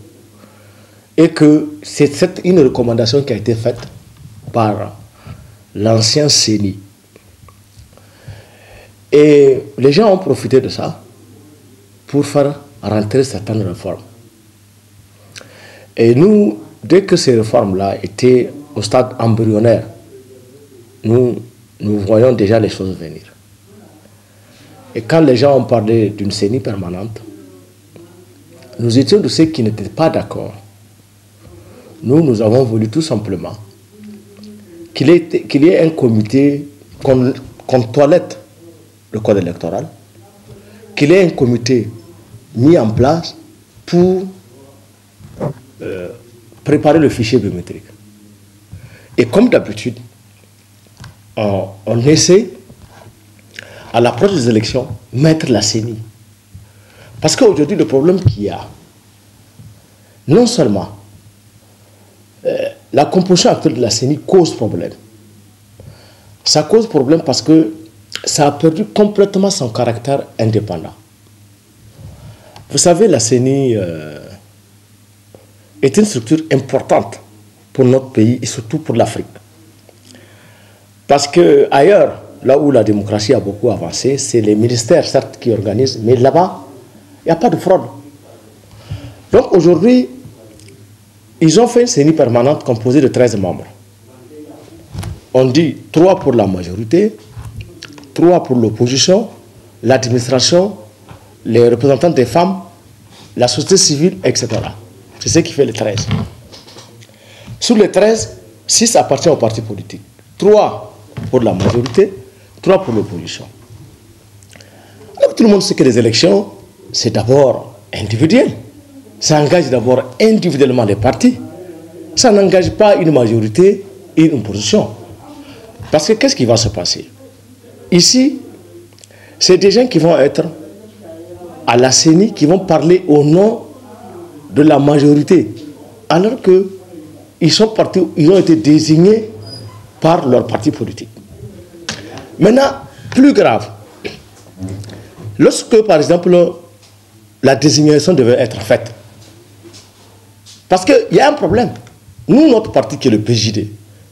Et que c'est une recommandation qui a été faite par l'ancien CENI. Et les gens ont profité de ça pour faire rentrer certaines réformes. Et nous, dès que ces réformes-là étaient au stade embryonnaire, nous voyons déjà les choses venir. Et quand les gens ont parlé d'une CENI permanente, nous étions de ceux qui n'étaient pas d'accord. Nous avons voulu tout simplement qu'il y ait un comité qu'on toilette le code électoral, qu'il y ait un comité mis en place pour préparer le fichier biométrique. Et comme d'habitude, on essaie, à l'approche des élections, mettre la CENI. Parce qu'aujourd'hui, le problème qu'il y a, non seulement la composition actuelle de la CENI cause problème, Ça cause problème parce que ça a perdu complètement son caractère indépendant. Vous savez, la CENI est une structure importante pour notre pays et surtout pour l'Afrique. Parce que ailleurs, là où la démocratie a beaucoup avancé, c'est les ministères, certes, qui organisent, mais là-bas, il n'y a pas de fraude. Donc aujourd'hui, ils ont fait une CENI permanente composée de 13 membres. On dit 3 pour la majorité, 3 pour l'opposition, l'administration, les représentants des femmes, la société civile, etc. C'est ce qui fait les 13. Sur les 13, 6 appartiennent aux partis politiques. 3 pour la majorité, 3 pour l'opposition. Tout le monde sait que les élections, c'est d'abord individuel. Ça engage d'abord individuellement les partis. Ça n'engage pas une majorité et une opposition. Parce que qu'est-ce qui va se passer? Ici, c'est des gens qui vont être à la CENI, qui vont parler au nom de la majorité, alors qu'ils ont été désignés par leur parti politique. Maintenant, plus grave, lorsque, par exemple, la désignation devait être faite, parce qu'il y a un problème. Nous, notre parti qui est le PJD,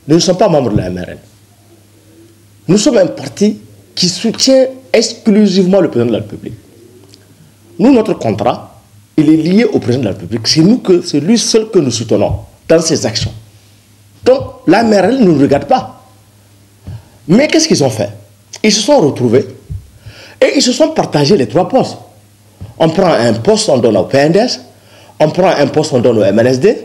nous ne sommes pas membres de la MRN. Nous sommes un parti qui soutient exclusivement le président de la République. Nous, notre contrat, il est lié au président de la République. C'est lui seul que nous soutenons dans ses actions. Donc, la MRN ne nous regarde pas. Mais qu'est-ce qu'ils ont fait? Ils se sont retrouvés et ils se sont partagés les 3 postes. On prend un poste, on donne au PNDS. On prend un poste, on donne au MNSD.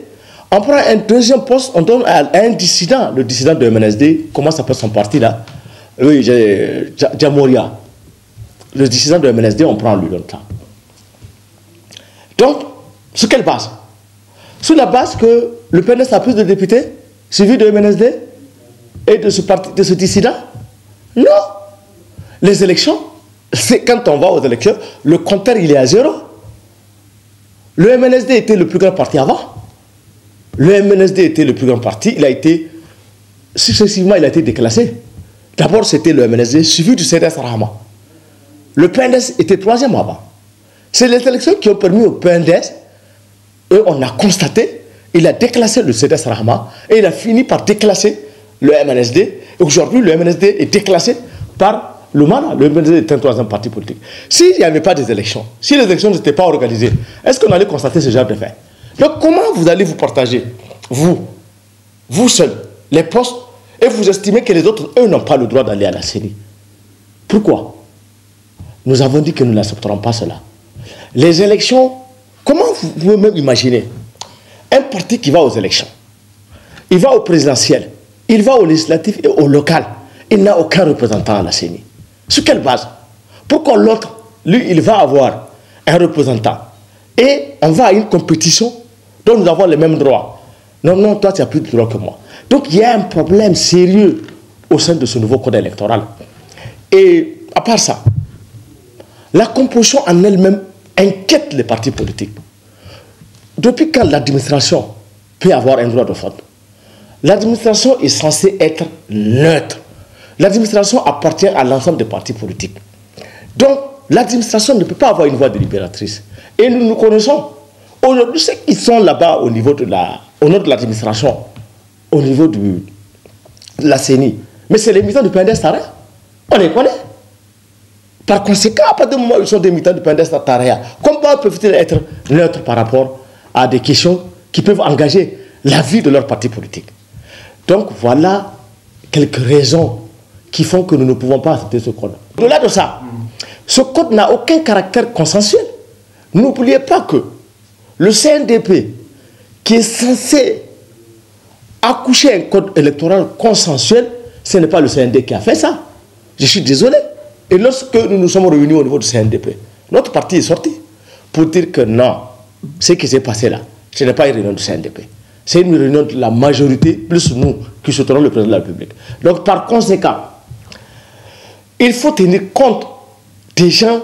On prend un deuxième poste, on donne à un dissident. Le dissident de MNSD, comment s'appelle son parti là? Oui, Jamoria. Le dissident de MNSD, on prend lui longtemps. Donc, sur quelle base? Sur la base que le PNS a plus de députés, suivi de MNSD et de ce dissident? Non. Les élections, c'est quand on va aux élections, le compteur il est à 0. Le MNSD était le plus grand parti avant. Le MNSD était le plus grand parti. Il a été, successivement, il a été déclassé. D'abord, c'était le MNSD, suivi du CDS Rahama. Le PNDS était 3e avant. C'est les élections qui ont permis au PNDS, et on a constaté, il a déclassé le CDS Rahama, et il a fini par déclasser le MNSD. Et aujourd'hui, le MNSD est déclassé par le MANA. Le MNSD est un 3e parti politique. S'il n'y avait pas des élections, si les élections n'étaient pas organisées, est-ce qu'on allait constater ce genre de fait? Donc comment vous allez vous partager, vous seuls, les postes, et vous estimez que les autres, eux, n'ont pas le droit d'aller à la CENI? Pourquoi? Nous avons dit que nous n'accepterons pas cela. Les élections, comment vous pouvez même imaginer un parti qui va aux élections, il va au présidentiel, il va au législatif et au local, il n'a aucun représentant à la CENI. Sur quelle base? Pourquoi l'autre, lui, il va avoir un représentant et on va à une compétition dont nous avons les mêmes droits? Non, non, toi, tu as plus de droits que moi. Donc, il y a un problème sérieux au sein de ce nouveau code électoral. Et à part ça, la composition en elle-même inquiète les partis politiques. Depuis quand l'administration peut avoir un droit de vote? L'administration est censée être neutre. L'administration appartient à l'ensemble des partis politiques. Donc, l'administration ne peut pas avoir une voix délibératrice. Et nous nous connaissons. Aujourd'hui, ceux qui sont là-bas au niveau de l'administration, au niveau de la CENI, mais c'est les militants du PNDS Taraya. On les connaît. Par conséquent, à partir du moment où ils sont des militants du PNDS Taraya, comment peuvent-ils être neutres par rapport à des questions qui peuvent engager la vie de leur parti politique? Donc, voilà quelques raisons qui font que nous ne pouvons pas accepter ce code. Au-delà de ça, ce code n'a aucun caractère consensuel. N'oubliez pas que le CNDP, qui est censé accoucher un code électoral consensuel, ce n'est pas le CNDP qui a fait ça. Je suis désolé. Et lorsque nous nous sommes réunis au niveau du CNDP, notre parti est sorti pour dire que non, ce qui s'est passé là, ce n'est pas une réunion du CNDP. C'est une réunion de la majorité, plus nous, qui soutenons le président de la République. Donc par conséquent, il faut tenir compte des gens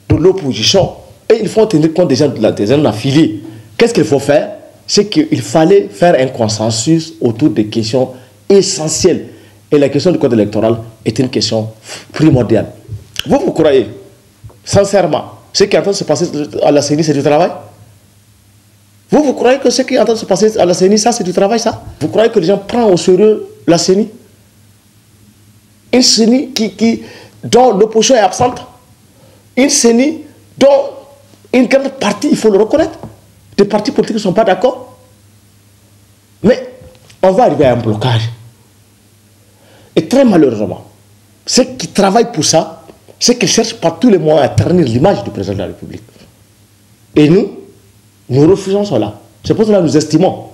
de l'opposition et il faut tenir compte des gens affiliés. Qu'est-ce qu'il faut faire? C'est qu'il fallait faire un consensus autour des questions essentielles Et la question du code électoral est une question primordiale. Vous croyez, sincèrement, ce qui est en train de se passer à la CENI, c'est du travail? Vous croyez que ce qui est en train de se passer à la CENI, ça, c'est du travail, ça? Vous croyez que les gens prennent au sérieux la CENI? Une CENI dont l'opposition est absente. Une CENI dont une grande partie, il faut le reconnaître, des partis politiques ne sont pas d'accord. Mais on va arriver à un blocage. Et très malheureusement, ceux qui travaillent pour ça, ceux qui cherchent par tous les moyens à ternir l'image du président de la République. Et nous refusons cela. C'est pour cela que nous estimons.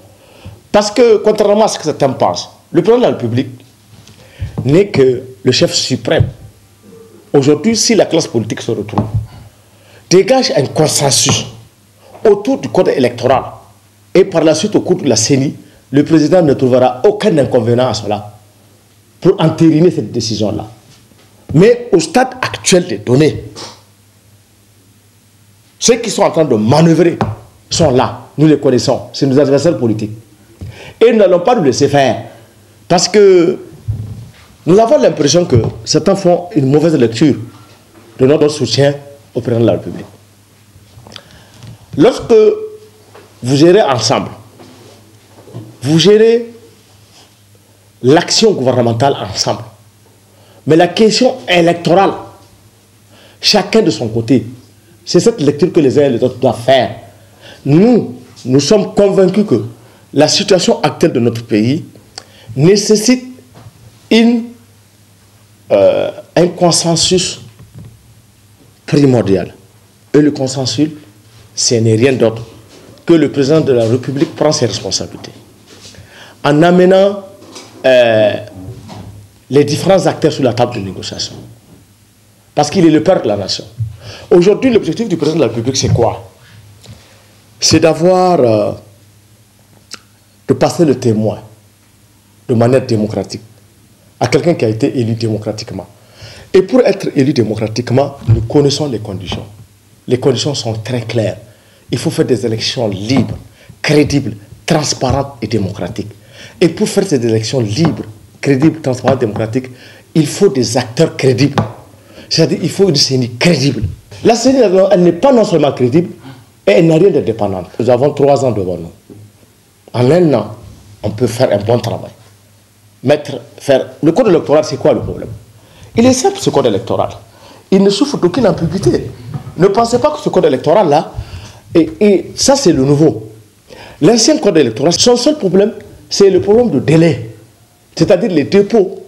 Parce que, contrairement à ce que certains pensent, le président de la République n'est que le chef suprême. Aujourd'hui, si la classe politique se retrouve, dégage un consensus autour du code électoral et par la suite au cours de la CENI, le président ne trouvera aucun inconvénient à cela pour entériner cette décision-là. Mais au stade actuel des données, ceux qui sont en train de manœuvrer sont là, nous les connaissons, c'est nos adversaires politiques. Et nous n'allons pas nous laisser faire parce que nous avons l'impression que certains font une mauvaise lecture de notre soutien au président de la République. Lorsque vous gérez ensemble, vous gérez l'action gouvernementale ensemble, mais la question électorale, chacun de son côté, c'est cette lecture que les uns et les autres doivent faire. Nous sommes convaincus que la situation actuelle de notre pays nécessite un consensus primordial. Et le consensus, ce n'est rien d'autre que le président de la République prend ses responsabilités. En amenant les différents acteurs sur la table de négociation. Parce qu'il est le père de la nation. Aujourd'hui, l'objectif du président de la République, c'est quoi? C'est d'avoir, de passer le témoin de manière démocratique à quelqu'un qui a été élu démocratiquement. Et pour être élu démocratiquement, nous connaissons les conditions. Les conditions sont très claires. Il faut faire des élections libres, crédibles, transparentes et démocratiques. Et pour faire ces élections libres, crédibles, transparentes et démocratiques, il faut des acteurs crédibles. C'est-à-dire qu'il faut une CENI crédible. La CENI, elle n'est pas non seulement crédible, et elle n'a rien d'indépendant. Nous avons 3 ans devant nous. En 1 an, on peut faire un bon travail. Le code électoral, c'est quoi le problème? Il est simple, ce code électoral. Il ne souffre d'aucune ambiguïté. Ne pensez pas que ce code électoral-là, et ça c'est le nouveau. L'ancien code électoral, son seul problème, c'est le problème de délai. C'est-à-dire les dépôts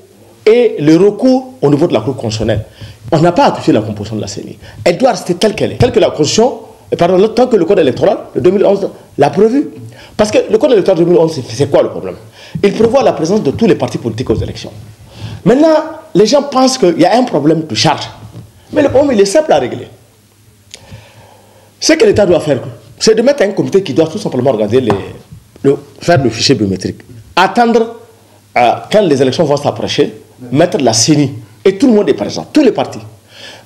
et le recours au niveau de la Cour constitutionnelle. On n'a pas à toucher la composition de la CENI. Elle doit rester telle qu'elle est. Telle que la Constitution, tant que le code électoral de 2011 l'a prévu. Parce que le code électoral de 2011, c'est quoi le problème? Il prévoit la présence de tous les partis politiques aux élections. Maintenant, les gens pensent qu'il y a un problème de charge. Mais le problème, il est simple à régler. Ce que l'État doit faire, c'est de mettre un comité qui doit tout simplement regarder faire le fichier biométrique. Attendre quand les élections vont s'approcher, mettre la CENI. Et tout le monde est présent, tous les partis.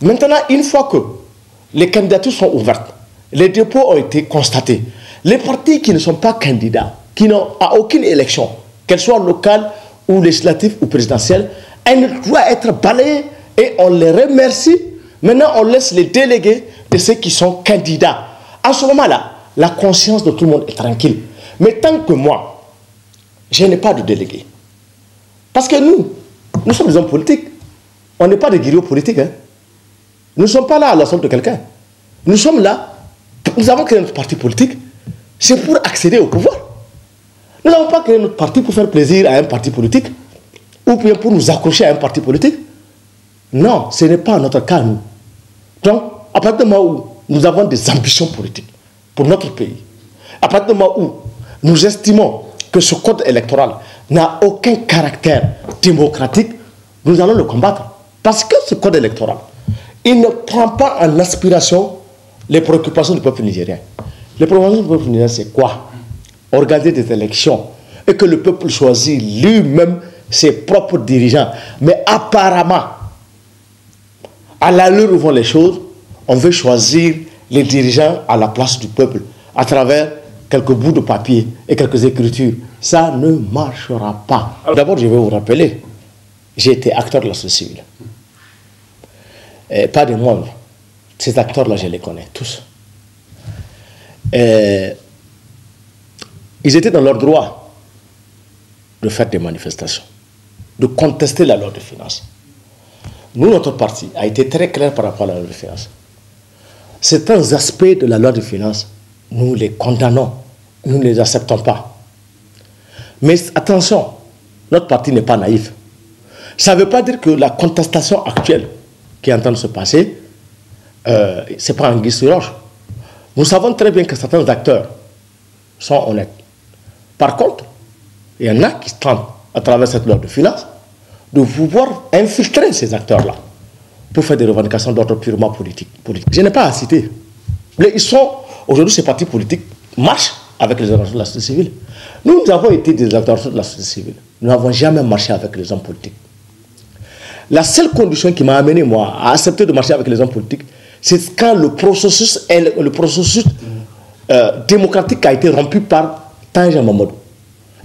Maintenant, une fois que les candidatures sont ouvertes, les dépôts ont été constatés, les partis qui ne sont pas candidats, qui n'ont à aucune élection, qu'elle soit locale ou législative ou présidentielle, elles doivent être balayées et on les remercie. Maintenant, on laisse les délégués de ceux qui sont candidats. À ce moment-là, la conscience de tout le monde est tranquille. Mais tant que moi, je n'ai pas de délégué. Parce que nous sommes des hommes politiques. On n'est pas des guerriers politiques. Hein. Nous ne sommes pas là à la solde de quelqu'un. Nous sommes là, nous avons créé notre parti politique, c'est pour accéder au pouvoir. Nous n'avons pas créé notre parti pour faire plaisir à un parti politique, ou bien pour nous accrocher à un parti politique. Non, ce n'est pas notre cas, nous. Donc, à partir du moment où nous avons des ambitions politiques pour notre pays, à partir du moment où nous estimons que ce code électoral n'a aucun caractère démocratique, nous allons le combattre. Parce que ce code électoral, il ne prend pas en aspiration les préoccupations du peuple nigérien. Les préoccupations du peuple nigérien, c'est quoi? Organiser des élections et que le peuple choisit lui-même ses propres dirigeants. Mais apparemment, à l'allure où vont les choses, on veut choisir les dirigeants à la place du peuple, à travers quelques bouts de papier et quelques écritures. Ça ne marchera pas. D'abord, je vais vous rappeler j'ai été acteur de la société civile. Et pas des moindres. Ces acteurs-là, je les connais tous. Ils étaient dans leur droit de faire des manifestations, de contester la loi de finances. Nous, notre parti a été très clair par rapport à la loi de finances. Certains aspects de la loi de finances, nous les condamnons, nous ne les acceptons pas. Mais attention, notre parti n'est pas naïf. Ça ne veut pas dire que la contestation actuelle qui est en train de se passer, ce n'est pas un guise sur roche. Nous savons très bien que certains acteurs sont honnêtes. Par contre, il y en a qui tentent, à travers cette loi de finances, de pouvoir infiltrer ces acteurs-là pour faire des revendications d'ordre purement politique. Je n'ai pas à citer. Mais ils sont, aujourd'hui, ces partis politiques marchent avec les organisations de la société civile. Nous avons été des acteurs de la société civile. Nous n'avons jamais marché avec les hommes politiques. La seule condition qui m'a amené, moi, à accepter de marcher avec les hommes politiques, c'est quand le processus démocratique a été rompu par Tanja Mamadou.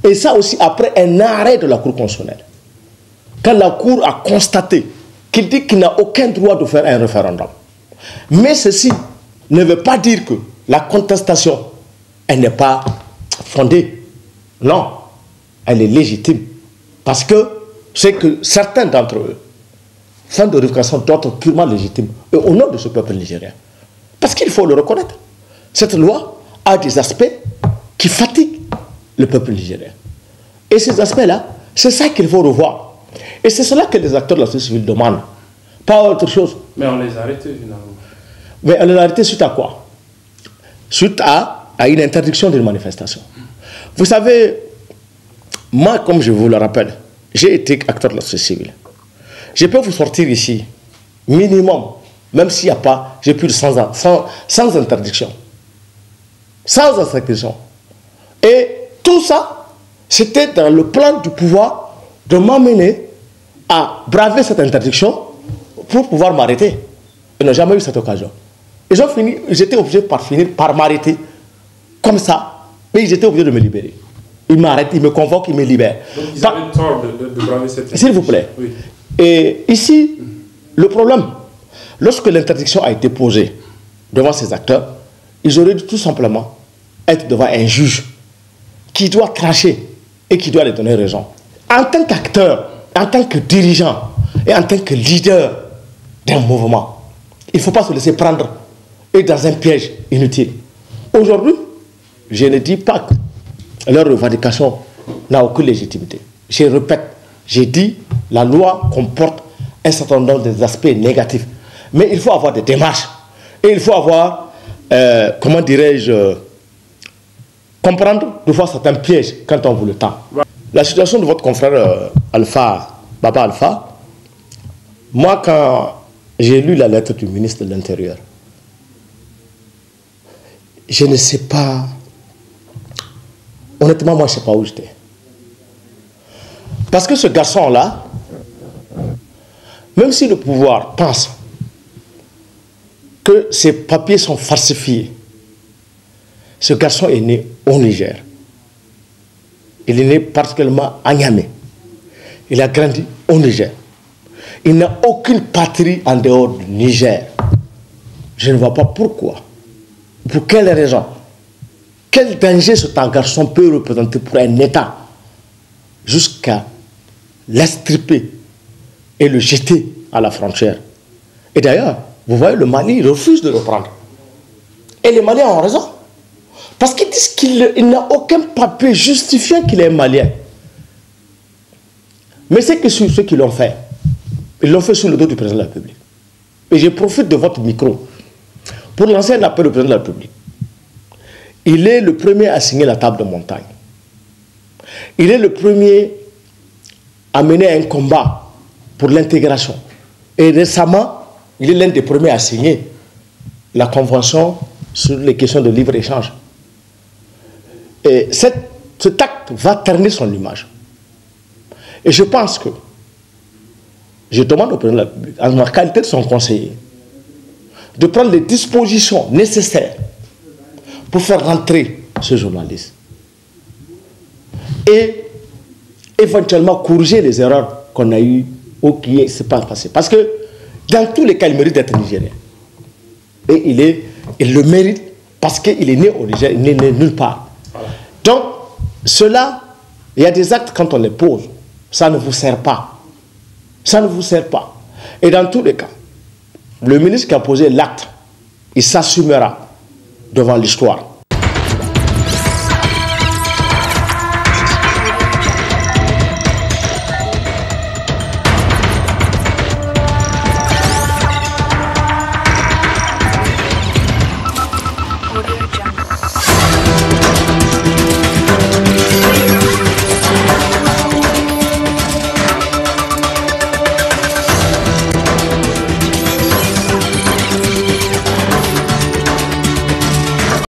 Et ça aussi après un arrêt de la Cour constitutionnelle. Quand la Cour a constaté qu'il dit qu'il n'a aucun droit de faire un référendum. Mais ceci ne veut pas dire que la contestation, elle n'est pas fondée. Non, elle est légitime. Parce que c'est que certains d'entre eux font des revendications d'ordre purement légitimes et au nom de ce peuple nigérien. Parce qu'il faut le reconnaître. Cette loi a des aspects qui fatiguent le peuple nigérien. Et ces aspects-là, c'est ça qu'il faut revoir. Et c'est cela que les acteurs de la société civile demandent. Pas autre chose. Mais on les a arrêtés finalement. Mais on les a arrêtés suite à quoi? Suite à une interdiction d'une manifestation. Vous savez, moi, comme je vous le rappelle, j'ai été acteur de la société civile. Je peux vous sortir ici, minimum, même s'il n'y a pas, j'ai plus de 100 ans, sans interdiction. Sans interdiction. Et tout ça, c'était dans le plan du pouvoir de m'amener à braver cette interdiction pour pouvoir m'arrêter. Ils n'ont jamais eu cette occasion. Ils étaient obligés par m'arrêter comme ça, mais ils étaient obligés de me libérer. Ils m'arrêtent, ils me convoquent, ils me libèrent. Donc ils avaient tort de braver cette interdiction. S'il vous plaît. Oui. Et ici, le problème, lorsque l'interdiction a été posée devant ces acteurs, ils auraient dû tout simplement être devant un juge qui doit trancher et qui doit les donner raison. En tant qu'acteur, en tant que dirigeant et en tant que leader d'un mouvement, il ne faut pas se laisser prendre et dans un piège inutile. Aujourd'hui, je ne dis pas que leur revendication n'a aucune légitimité. Je répète, j'ai dit la loi comporte un certain nombre d'aspects négatifs. Mais il faut avoir des démarches. Et il faut avoir, comment dirais-je, comprendre de fois certains pièges quand on vous le tend. La situation de votre confrère Baba Alpha, moi quand j'ai lu la lettre du ministre de l'Intérieur, je ne sais pas, honnêtement moi je ne sais pas où j'étais. Parce que ce garçon-là, même si le pouvoir pense que ses papiers sont falsifiés, ce garçon est né au Niger. Il est né particulièrement à Niamey. Il a grandi au Niger. Il n'a aucune patrie en dehors du Niger. Je ne vois pas pourquoi. Pour quelle raison? Quel danger ce garçon peut représenter pour un État jusqu'à l'estriper et le jeter à la frontière? Et d'ailleurs, vous voyez, le Mali refuse de le prendre. Et les Maliens ont raison. Parce qu'ils disent qu'il n'a aucun papier justifiant qu'il est Malien. Mais c'est que ceux qui l'ont fait, ils l'ont fait sous le dos du président de la République. Et je profite de votre micro pour lancer un appel au président de la République. Il est le premier à signer la table de montagne. Il est le premier à mener un combat pour l'intégration. Et récemment, il est l'un des premiers à signer la convention sur les questions de libre-échange. Et cet acte va ternir son image. Et je pense que, je demande au président de la République, en ma qualité de son conseiller, de prendre les dispositions nécessaires pour faire rentrer ce journaliste. Et éventuellement corriger les erreurs qu'on a eues ou qui ne s'est pas passé. Parce que dans tous les cas, il mérite d'être nigérien. Et il le mérite parce qu'il est né au Niger, il n'est né nulle part. Donc, cela, il y a des actes quand on les pose, ça ne vous sert pas. Ça ne vous sert pas. Et dans tous les cas, le ministre qui a posé l'acte, il s'assumera devant l'histoire.